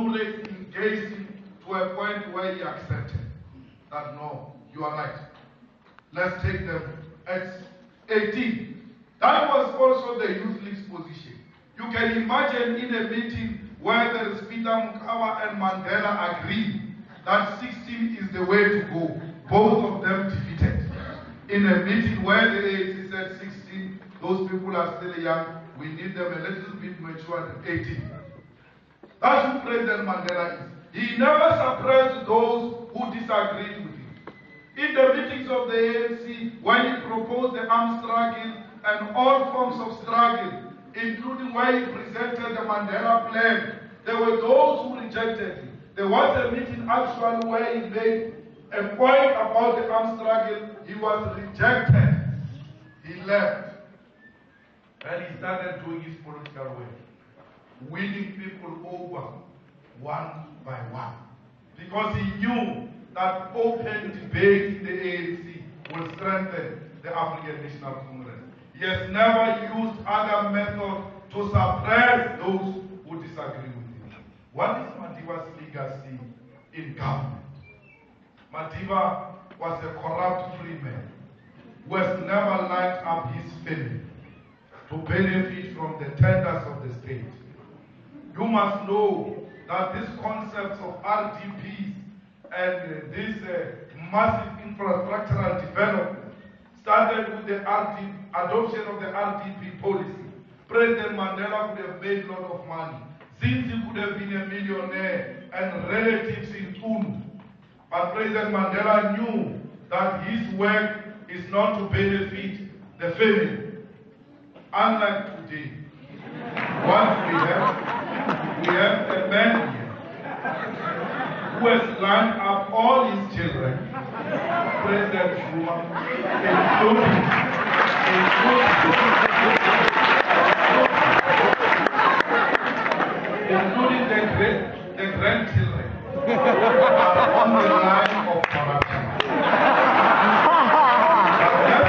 comrades engaged him to a point where he accepted that no, you are right. Let's take them at 18. That was also the youth league's position. You can imagine in a meeting where there is Peter Mukawa and Mandela agree that 16 is the way to go. Both of them defeated. In a meeting where the ANC said 16, those people are still young, we need them a little bit mature at 18. That's who President Mandela is. He never suppressed those who disagreed with him. In the meetings of the ANC, when he proposed the armed struggle and all forms of struggle, including when he presented the Mandela Plan, there were those who rejected him. There was a meeting actually where he made a point about the armed struggle. He was rejected. He left. And he started doing his political work, winning people over one by one. Because he knew that open debate in the ANC will strengthen the African National Congress. He has never used other methods to suppress those who disagree with him. What is Madiba's legacy in government? Madiba was a corrupt free man who has never lined up his family to benefit from the tenders of the state. You must know that these concepts of RDPs and this massive infrastructural development started with the adoption of the RDP policy. President Mandela could have made a lot of money. Zinzi could have been a millionaire and relatives in Tunu. But President Mandela knew that his work is not to benefit the family. Unlike today, what we have a man here who has lined up all his children, President Zuma, including the grandchildren, are on the line of corruption. But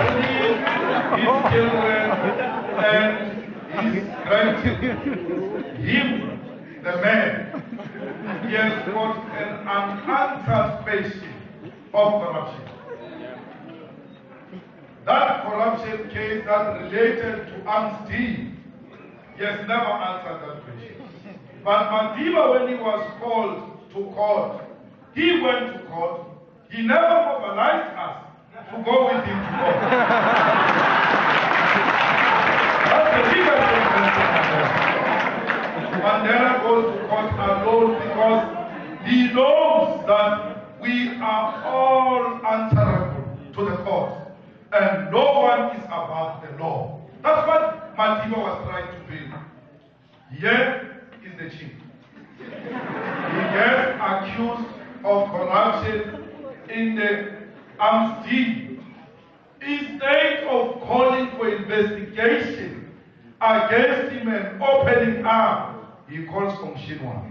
his children and his grandchildren, him, the man, he has got an unanswered question of corruption. That corruption case that related to arms deal, he has never answered that question. But Madiba, when he was called to court, he went to court. He never mobilized us to go with him to court. That's the biggest difference. Mandela goes to court alone because he knows that we are all answerable to the court, and no one is above the law. That's what Madiba was trying to build. Here is the chief. He gets accused of corruption in the arms deal. Instead of calling for investigation against him and opening up, he calls from Shinwa.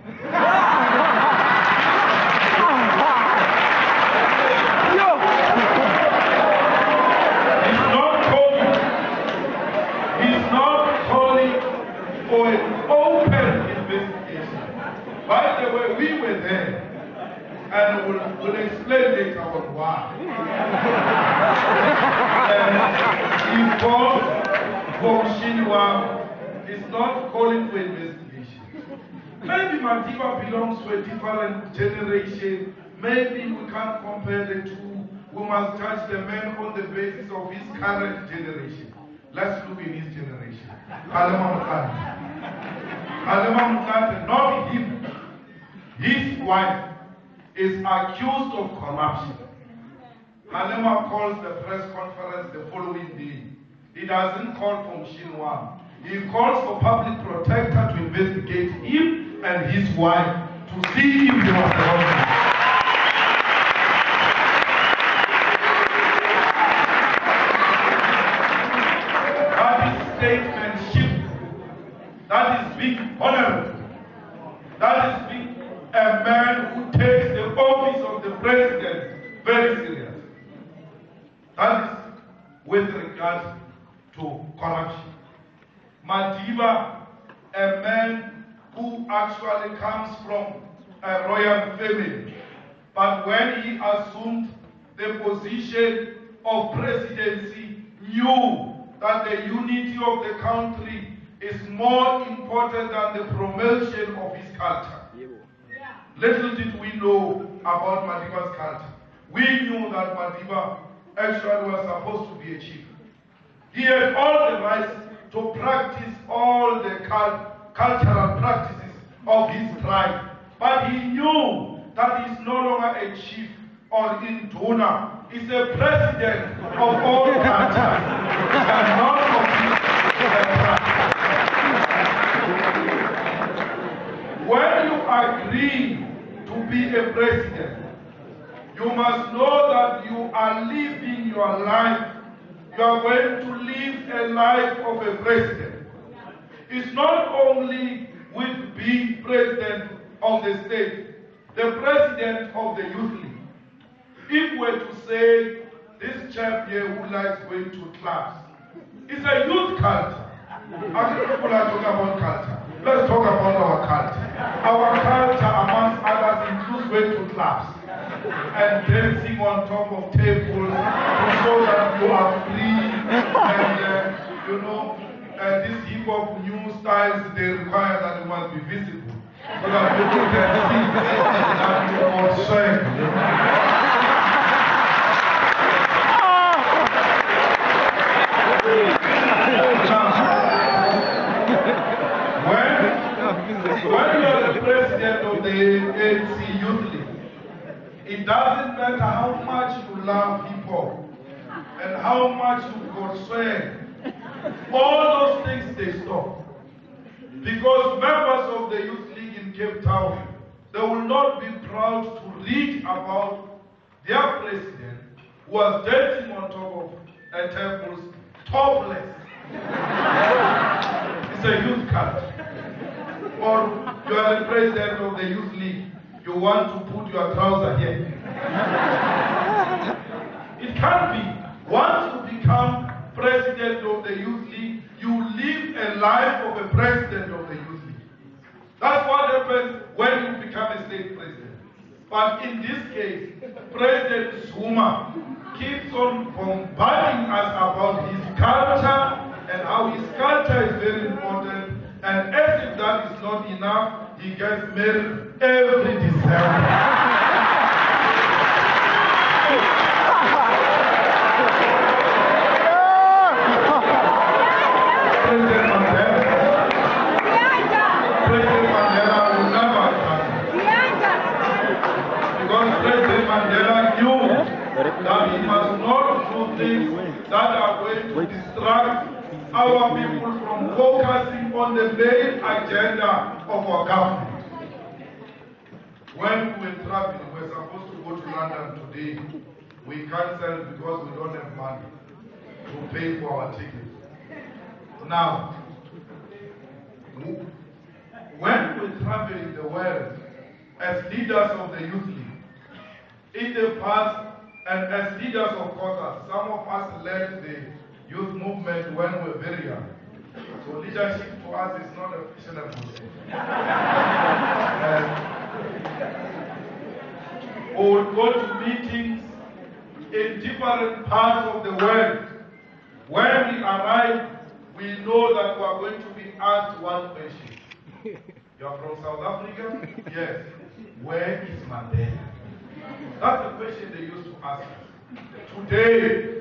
He's not calling for an open investigation. By the way, we were there, and we'll explain later on why. And he calls from Shinwa, he's not calling for investigation. Maybe Madiba belongs to a different generation. Maybe we can't compare the two. We must judge the man on the basis of his current generation. Let's look in his generation. Malema, not him. His wife is accused of corruption. Malema calls the press conference the following day. He doesn't call from Shinwa. He calls for public protector to investigate him and his wife to see if there was corruption. That is statesmanship. That is being honorable. That is being a man who takes the office of the president very serious. That is with regard to corruption. Madiba, a man who actually comes from a royal family. But when he assumed the position of presidency, knew that the unity of the country is more important than the promotion of his culture. Little did we know about Madiba's culture. We knew that Madiba actually was supposed to be a chief. He had all the rights to practice all the cultural practices of his tribe. But he knew that he's no longer a chief or induna. He's a president of all cultures and not of his tribe. When you agree to be a president, you must know that you are living your life. You are going to live a life of a president. It's not only with being president of the state, the president of the youth league. If we're to say this chap here who likes going to clubs, it's a youth culture. Other people are talking about culture. Let's talk about our culture. Our culture, amongst others, includes going to clubs and dancing on top of tables to show that you are free. And these hip hop new styles, they require that you must be visible so that people can see that you are showing. When you are the president of the ANC Youth League, it doesn't matter how much you love people and how much you forswear. All those things they stop. Because members of the Youth League in Cape Town, they will not be proud to read about their president who was dancing on top of a table topless. It's a youth culture. Or you are the president of the Youth League, you want to put your trouser here. It can't be. Once you become president of the Youth League, you live a life of a president of the Youth League. That's what happens when you become a state president. But in this case, President Zuma keeps on bombarding us about his culture and how his culture is very important. And as if that is not enough, he gets married every December. President Mandela will never come. Because President Mandela knew that he must not do things that are going to distract our people from focusing on the main agenda of our government. When we were traveling, we were supposed to go to London today. We canceled because we don't have money to pay for our tickets. Now, when we travel in the world as leaders of the Youth League, in the past, and as leaders of COSAS, some of us led the youth movement when we were very young. So leadership for us is not a fashionable thing. We would go to meetings in different parts of the world. When we arrive, we know that we are going to be asked one question. You are from South Africa? Yes. Where is Mandela? That's the question they used to ask us. Today,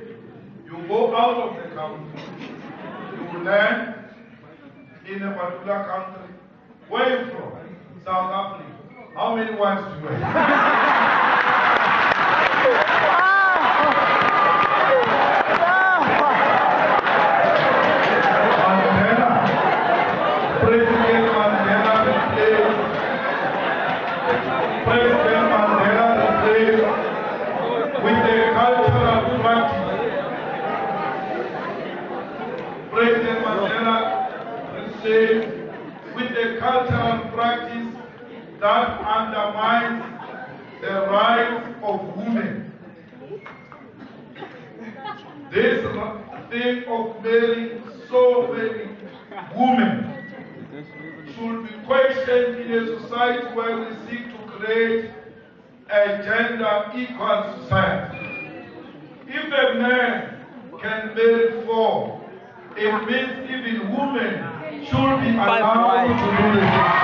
you go out of the country, you land in a particular country. Where are you from? South Africa. How many wives do you have? President Mandela replaced with a cultural practice. President Mandela replaced with a cultural practice that undermines the rights of women. This thing of marrying so many women should be questioned in a society where we seek to create a gender equal society. If a man can marry 4, it means even women should be allowed to do the same.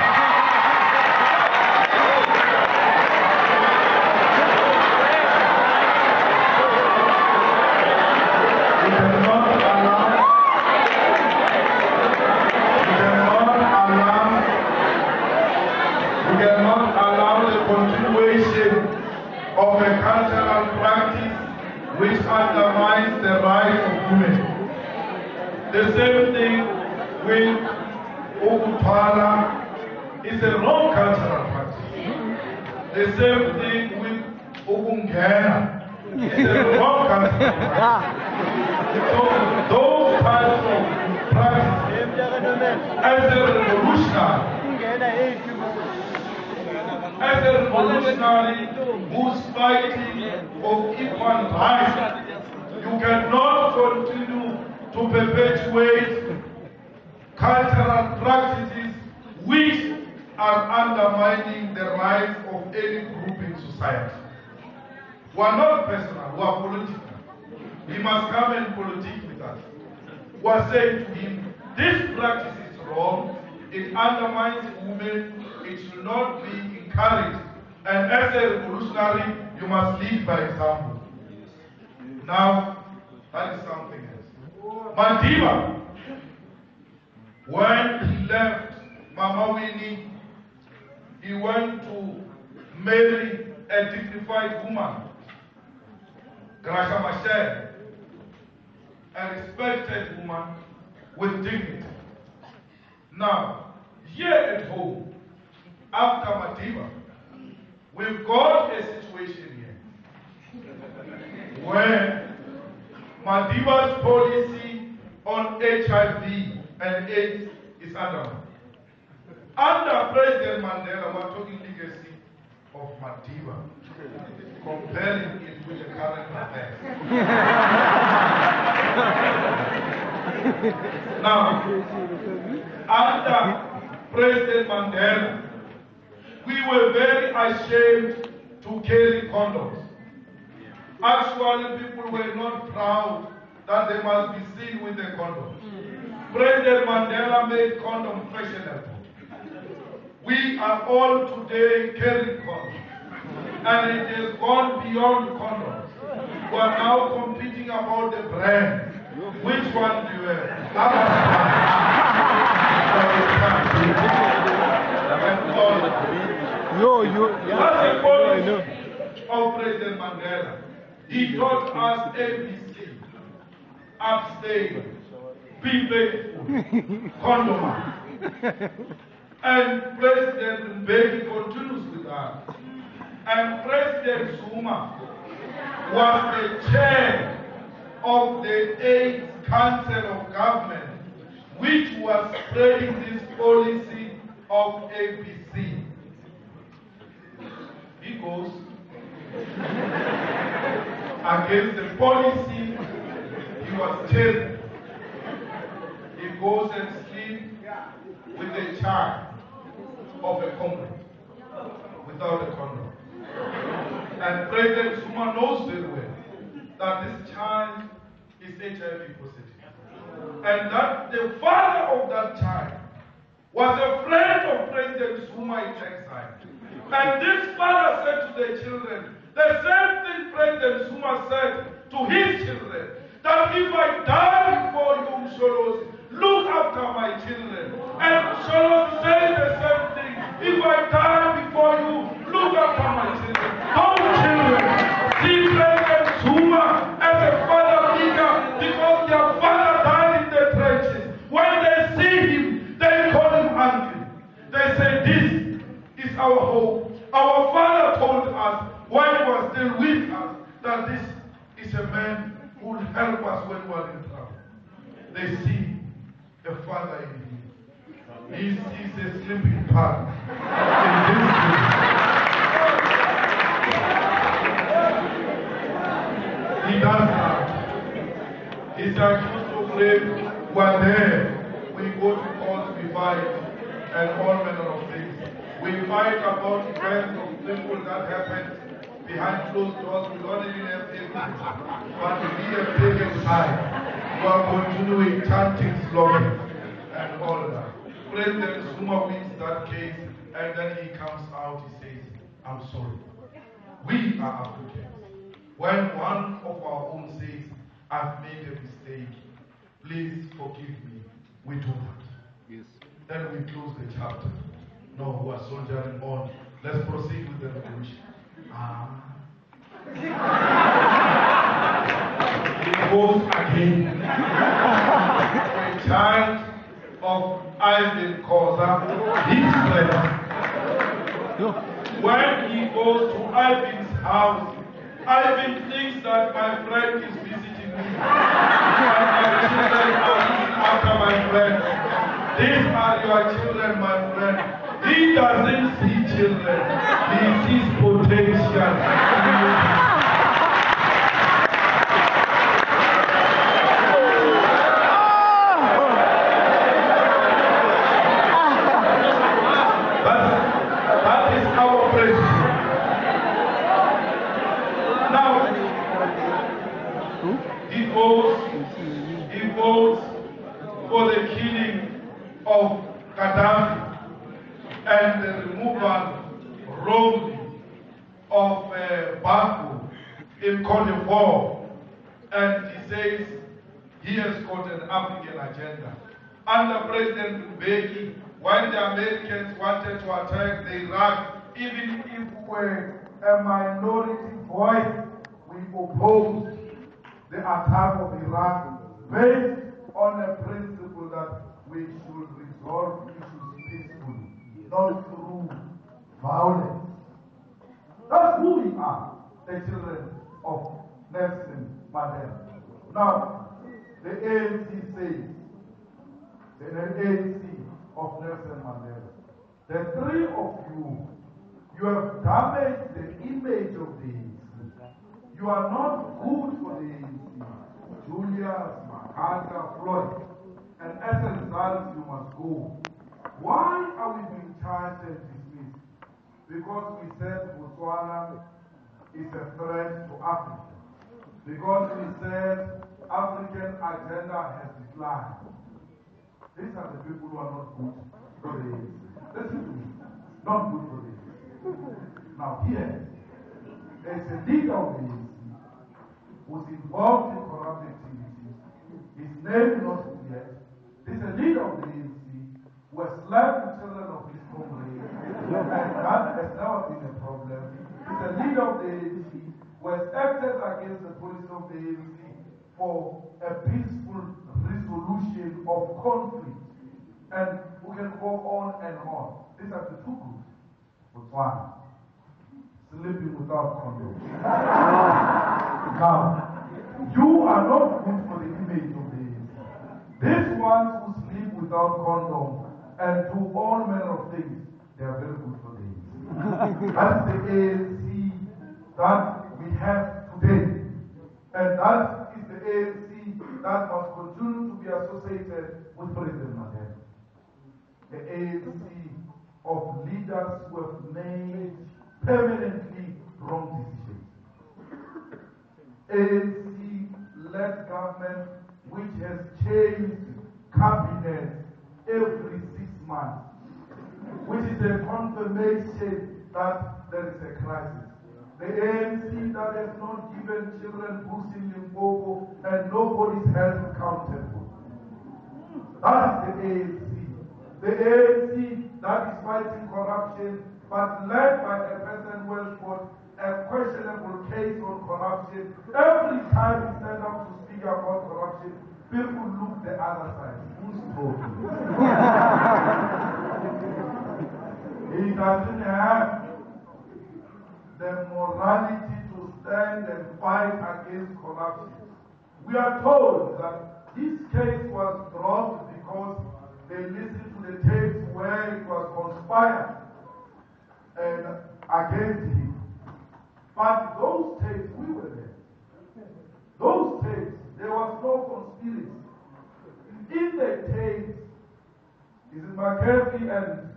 Of a cultural practice which undermines the rights of women. The same thing with Ukutwala is a wrong cultural practice. The same thing with Ukungena is a wrong cultural practice. So those types of practices, as a revolutionary who's fighting for equal rights, you cannot continue to perpetuate cultural practices which are undermining the rights of any group in society. We are not personal, we are political. He must come and politic with us. We are saying to him, this practice is wrong, it undermines women, it should not be encouraged. And as a revolutionary, you must lead by example. Now, that is something else. Madiba, when he left Mama Winnie, he went to marry a dignified woman, Gracia Machel, a respected woman with dignity. Now, here at home, after Madiba, we've got a situation here where Madiba's policy on HIV and AIDS is undermined. Under President Mandela, we're talking legacy of Madiba, comparing it with the current affairs. Now, under President Mandela, we were very ashamed to carry condoms. Actually, people were not proud that they must be seen with a condom. President Mandela made condom fashionable. We are all today carrying condoms. And it has gone beyond condoms. We are now competing about the brand. Which one do you have? That's the policy of President Mandela. He taught us ABC, abstain, be faithful, condom. And President Mbeki continues with that. And President Zuma was the chair of the AIDS Council of Government, which was spreading this policy of ABC. He goes against the policy he was chairing. He goes and sleeps with a child of a comrade without a condom. And President Zuma knows very well that this child is HIV positive. And that the father of that child was a friend of President Zuma in exile. And this father said to the children, the same thing President Zuma said to his children, that if I die before you, Msholozi, look after my children. And Msholozi said the same thing, if I die before you, look after my children. Those children see President Zuma as a father figure because their father died in the trenches. When they see him, they call him uncle. They say, this is our hope. Our father told us, while he was still with us, that this is a man who will help us when we are in trouble. They see the father in him. He sees a sleeping partner in this dream. He does that. He's accused of rape. We're there. We go to court, we fight. and all manner of things. We fight about events of people that happened behind closed doors. We don't even have evidence. But we have taken time. We are continuing chanting slogans and all that. President Zuma wins that case, and then he comes out, he says, I'm sorry. We are Africans. When one of our own says, I've made a mistake, please forgive me, we do that. Yes. Then we close the chapter. No, we are soldiering on. Let's proceed with the revolution. It goes again. A child of Ivan Koza, his friend. When he goes to Ivan's house, Ivan thinks that my friend is visiting me. And my children are looking after my friend. These are your children, my friend. He doesn't see children. He sees potential. That is our president. Now, he votes for the killing of Gaddafi and the removal, rolling of Baku in Cote d'Ivoire. And he says he has got an African agenda. Under President Mbeki, when the Americans wanted to attack Iraq, even if we were a minority voice, we opposed the attack of Iraq based on a principle that we should resolve issues peacefully, not through violence. That's who we are, the children of Nelson Mandela. Now, the ANC says, the ANC of Nelson Mandela, the three of you have damaged the image of the ANC. You are not good for the ANC. Julius, Makata, Floyd. And as a result, you must go. Why are we being charged and dismissed? Because we said Botswana is a threat to Africa. Because we said African agenda has declined. These are the people who are not good for the ANC. Listen to me. Not good for the ANC. Now here, there's a leader of the ANC who's involved in corrupt activities. His name is not yet. He's a leader of the ANC who has slapped the children of his comrades, and that has never been a problem. He's a leader of the ANC who has acted against the policy of the ANC for a peaceful resolution of conflict. And we can go on and on. These are the two groups. But one, sleeping without condom. Now, you are not good for the image of the ANC. These ones who sleep without condom and do all manner of things, they are very good for the ANC. That's the ANC that we have today. And that is the ANC that must continue to be associated with President Malema. The ANC of leaders who have made permanently wrong decisions. ANC-led government which has changed cabinet every 6 months, which is a confirmation that there is a crisis. The ANC that has not given children books in Limpopo and nobody is held accountable. That is the ANC. The ANC that is fighting corruption, but led by a person who has got a questionable case on corruption. Every time he stands up to speak about corruption, people look the other side. Who's talking? He doesn't have the morality to stand and fight against corruption. We are told that this case was dropped because they listened to the tapes where it was conspired and against him. But those tapes, we were there. Those tapes, there was no conspiracy. In the tapes, is McCarthy and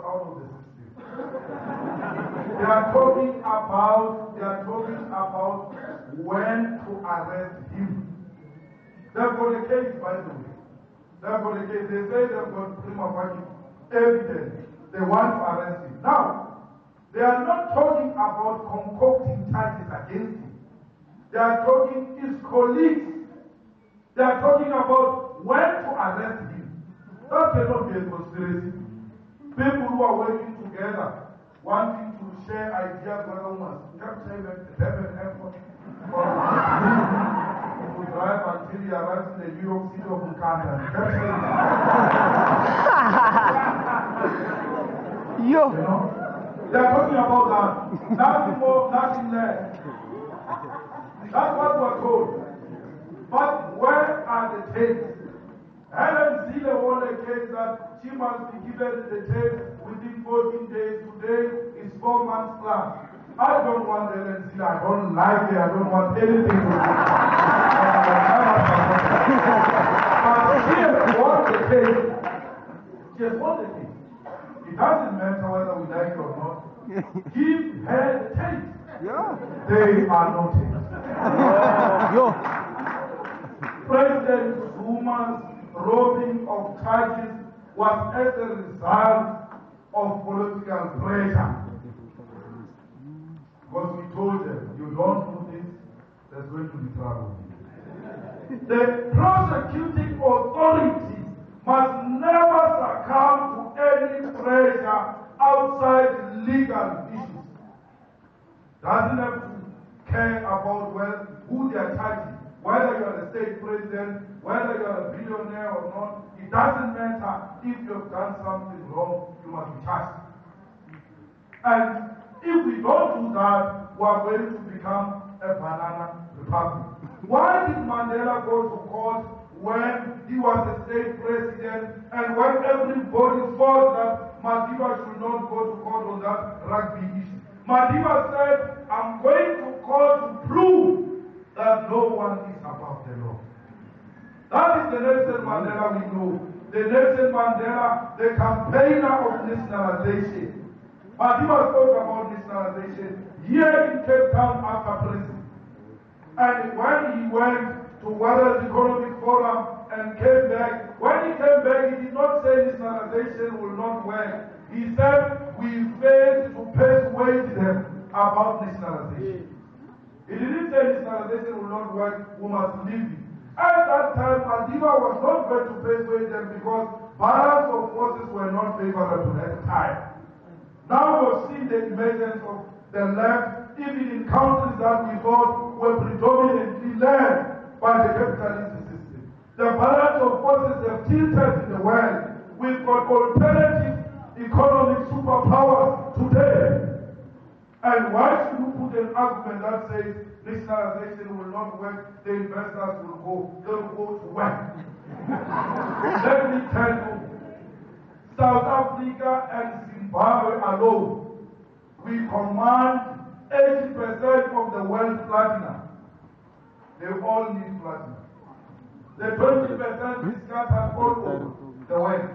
out of the system. They are talking about when to arrest him. They've got a case, by the way. They've got a case. They say they've got prima facie evidence. They want to arrest him. Now, they are not talking about concocting charges against him. They are talking his colleagues. They are talking about when to arrest him. That cannot be a conspiracy. People who are working together, wanting to share ideas with others. You can't say that the heaven airport to drive until he arrives in the New York City of Uganda. You can't say that. Yo. You know? They are talking about that. Nothing more, nothing less. That's what we're told. But where are the tapes? Helen Zille won a case that she must be given the tape within 14 days. Today is 4 months plus. I don't want Helen Zille. I don't like her. I don't want anything to do. But she has won the case. She has won the case. It doesn't matter whether we like it or not. Give her the tape. Yeah. They are not tapes. Yo. President Zuma's robbing of charges was as a result of political pressure. Because we told them, you don't do this, there's going to be trouble. The prosecuting authority must never succumb to any pressure outside legal issues. Doesn't have to care about who they are charging. Whether you are a state president, whether you are a billionaire or not, it doesn't matter. If you have done something wrong, you must be charged. And if we don't do that, we are going to become a banana republic. Why did Mandela go to court when he was a state president and when everybody thought that Madiba should not go to court on that rugby issue? Madiba said, I'm going to court to prove that no one is above the law. That is the Nelson Mandela we know. The Nelson Mandela, the campaigner of nationalization. Madiba spoke about nationalization here in Cape Town after prison. And when he went to World Economic Forum and came back, when he came back, he did not say nationalization will not work. He said, we failed to persuade them about nationalization. He didn't say nationalization will not work, we must leave it. At that time, Madiba was not going to persuade them because balance of forces were not favorable at the time. Now we've seen the emergence of the left, even in countries that we thought were predominantly led by the capitalist system. The balance of forces have tilted in the world. We've got alternative economic superpowers today. And why should you put an argument that says nationalization will not work, the investors will go, they'll go to work? Let me tell you, South Africa and Zimbabwe alone, we command 80% of the world's platinum. They all need platinum. The 20% is scattered all over the world.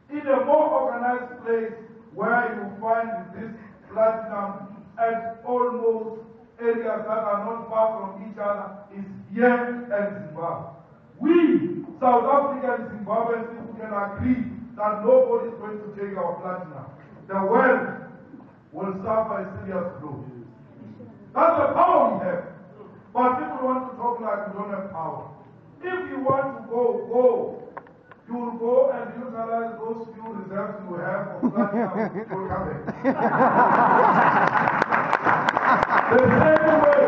In a more organized place where you find this platinum at almost areas that are not far from each other is here and Zimbabwe. We, South Africa and Zimbabweans, people can agree that nobody is going to take our platinum. The world will suffer a serious blow. That's the power we have. But people want to talk like we don't have power. If you want to go. You will go and utilize those few reserves you have of platinum to come back. The same way,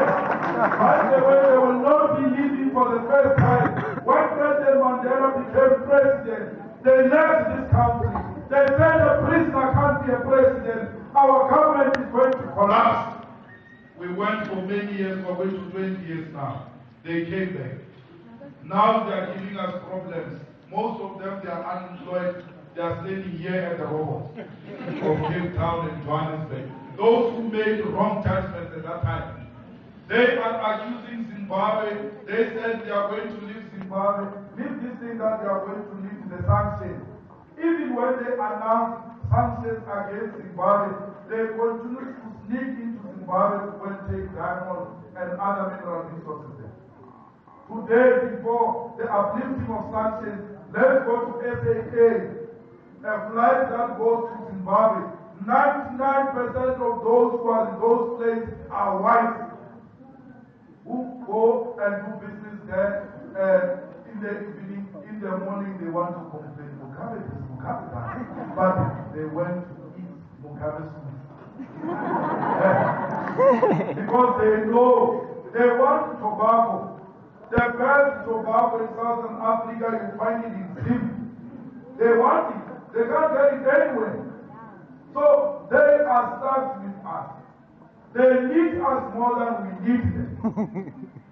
by the way, they will not be leaving for the first time. When President Mandela became president, they left this country. They said a prisoner can't be a president. Our government is going to collapse. We went for many years, we're going to 20 years now. They came back. Now they are giving us problems. Most of them, they are unemployed. They are standing here at the robots of Cape Town and Johannesburg. Those who made wrong judgments at that time. They are accusing Zimbabwe. They said they are going to leave Zimbabwe. Leave this thing that they are going to leave the sanctions. Even when they announced sanctions against Zimbabwe, they continue to sneak into Zimbabwe to take diamonds and other mineral resources there. Today, before the uplifting of sanctions, let's go to SAA, a flight that goes to Zimbabwe. 99% of those who are in those places are white, who go and do business there, and in the evening, in the morning, they want to complain. Mugabe is Mugabe, but they went to eat Mugabe's food. Because they know they want tobacco. The best tobacco in Southern Africa, you find it in Zim. They want it. They can't get it anywhere. So they are stuck with us. They need us more than we need them.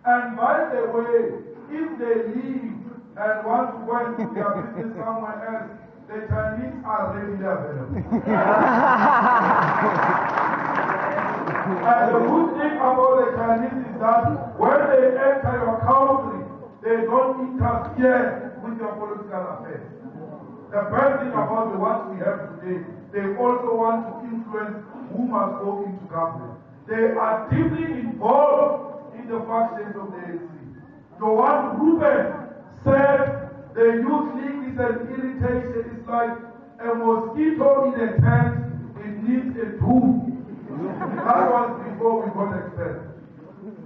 And by the way, if they leave and want to go and do their business somewhere else, the Chinese are readily available. And the good thing about the Chinese is that when they enter your country, they don't interfere with your political affairs. The best thing about the ones we have today, they also want to influence who must go into government. They are deeply involved in the factions of the ANC. Johan Ruben said the youth league is an irritation. It's like a mosquito in a tent. It needs a doom. That was before we got expelled.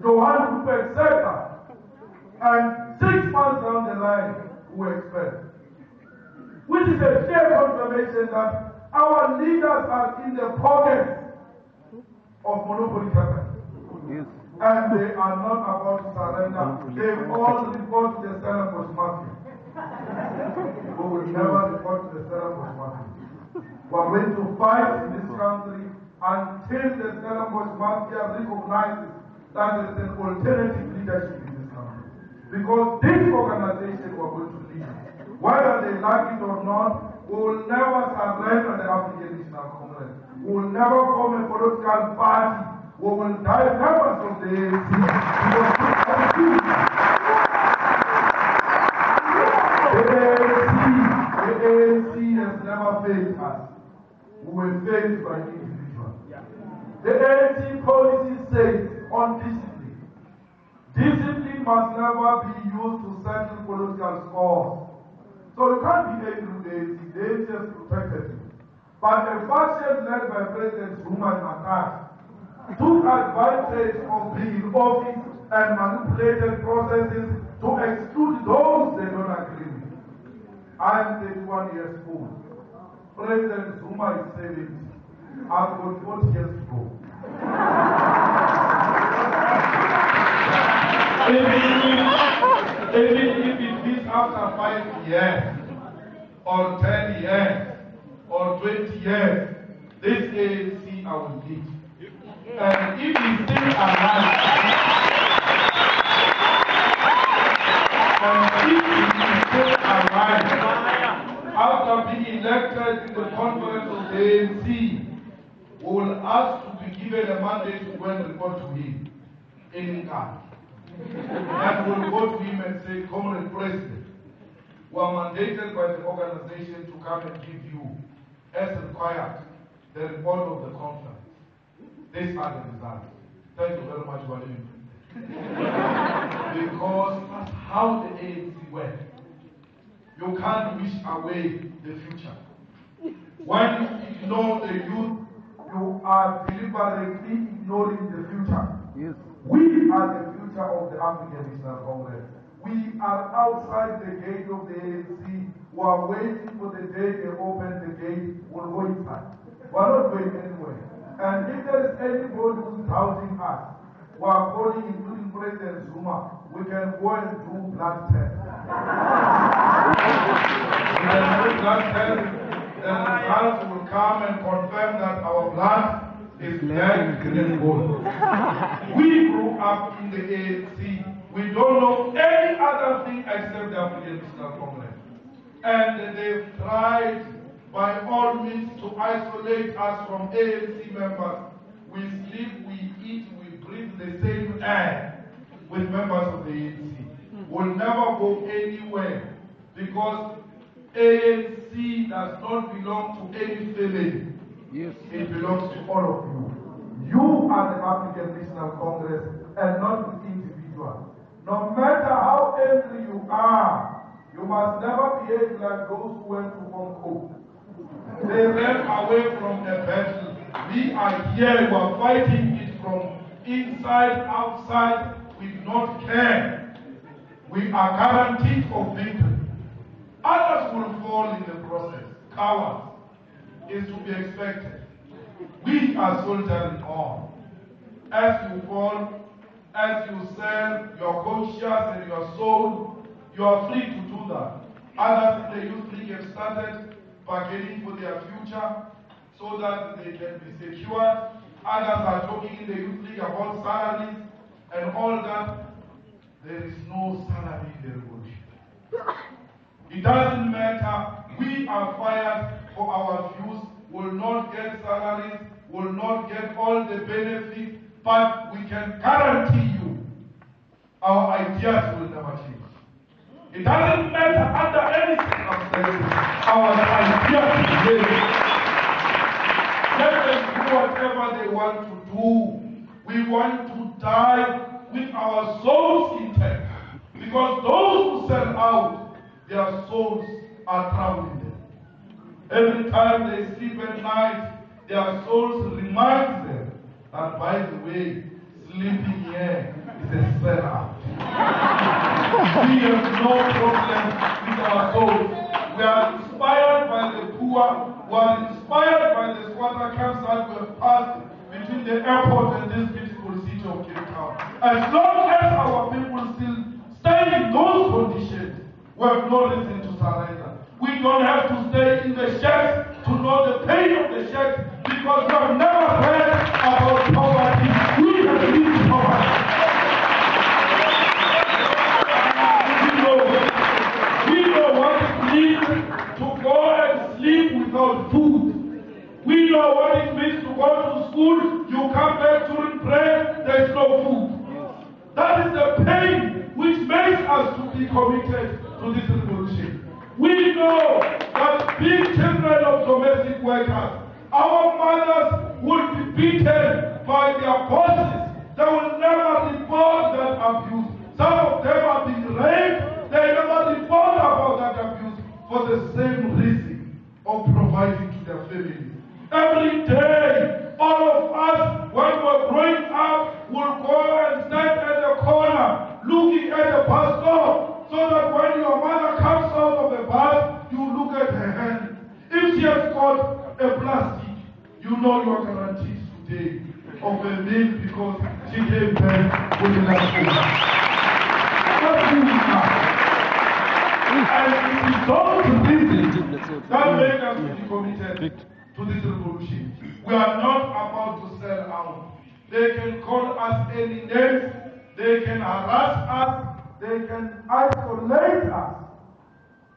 Johan Ruben said that. And 6 months down the line, we were expelled. Which is a clear confirmation that our leaders are in the pocket of monopoly capital. Yes. And they are not about to surrender. They all report to the Stellenbosch Mafia. We will never report to the Stellenbosch Mafia. We are going to fight in this country until the Stellenbosch Mafia recognizes that there is an alternative leadership in this country. Because this organization we are going to lead, whether they like it or not, we will never surrender the African National Congress. We will never form a political party. We will die members of the ANC. The ANC has never failed us. We were failed by individuals. The ANC policy says on discipline. Discipline must never be used to settle political scores. So you can't be angry with the ANC. The ANC has protected you. But the faction led by President Zuma and Makati took advantage of being in office and manipulated processes to exclude those they don't agree with. I am 31 years old. President Zuma is 70. I've got 40 years to go. Even if it is after 5 years, or 10 years, or 20 years, this ANC I will lead. And if he still alive, after being elected in the conference of the ANC, we will ask to be given a mandate to go and report to him in Ghana. And we'll go to him and say, Comrade President, we are mandated by the organization to come and give you, as required, the report of the conference. These are the results. Thank you very much for living. Because that's how the ANC works. You can't wish away the future. When you ignore the youth, you are deliberately ignoring the future. Yes. We are the future of the African National Congress. We are outside the gate of the ANC. We are waiting for the day they open the gate. We'll go inside. We are not going anywhere. And if there is anybody who's doubting us, we are calling, including President Zuma, we can go and do blood tests. We can do blood tests, and the results will come and confirm that our blood is black, green, and gold. We grew up in the ANC. We don't know any other thing except the African National Congress. And they've tried by all means to isolate us from ANC members. We sleep, we eat, we breathe the same air with members of the ANC. We'll never go anywhere because ANC ANC does not belong to any family. Yes. It belongs to all of you. You are the African National Congress and not the individual. No matter how angry you are, you must never behave like those who went to Hong Kong. They ran away from the battle. We are here, we are fighting it from inside, outside. We do not care. We are guaranteed of victory. Others will fall in the process. Cowards is to be expected. We are soldiering on. As you fall, as you sell your conscience and your soul, you are free to do that. Others in the youth league have started bargaining for their future so that they can be secured. Others are talking in the youth league about salaries and all that. There is no salary in the revolution. It doesn't matter. We are fired for our views, will not get salaries, will not get all the benefits, but we can guarantee you our ideas will never change. It doesn't matter under any circumstances, our ideas will change. Let them do whatever they want to do. We want to die with our souls intact. Because those who sell out, their souls are traveling them. Every time they sleep at night, their souls remind them that, by the way, sleeping here is a sellout. We have no problem with our souls. We are inspired by the poor. We are inspired by the squatter camps that we have passed between the airport and this beautiful city of Cape Town. As long as our people still stay in those conditions, we have no reason to surrender. We don't have to stay in the shacks to know the pain of the shacks because we have never heard about poverty. We have lived poverty. We know what it means to go and sleep without food. We know what it means to go to school, you come back during prayer, there is no food. That is the pain which makes us to be committed to this revolution. We know that being children of domestic workers, our mothers will be beaten by their bosses. They will never report that abuse. Some of them are being raped. They never report about that abuse for the same reason of providing to their families. Every day, all of us, when we're growing up, will go and stand at the corner looking at the bus stop so that when your mother comes out of the bus, you look at her hand. If she has got a plastic, you know you are guaranteed today of a meal because she came back with enough food. That's who we are. And it is those reasons that make us to be committed to this revolution. We are not about to sell out. They can call us any names, they can harass us, they can isolate us.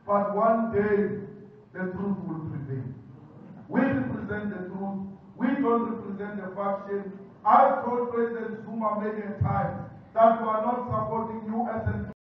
But one day, the truth will prevail. We represent the truth. We don't represent the faction. I've told President Zuma many times that we are not supporting you as an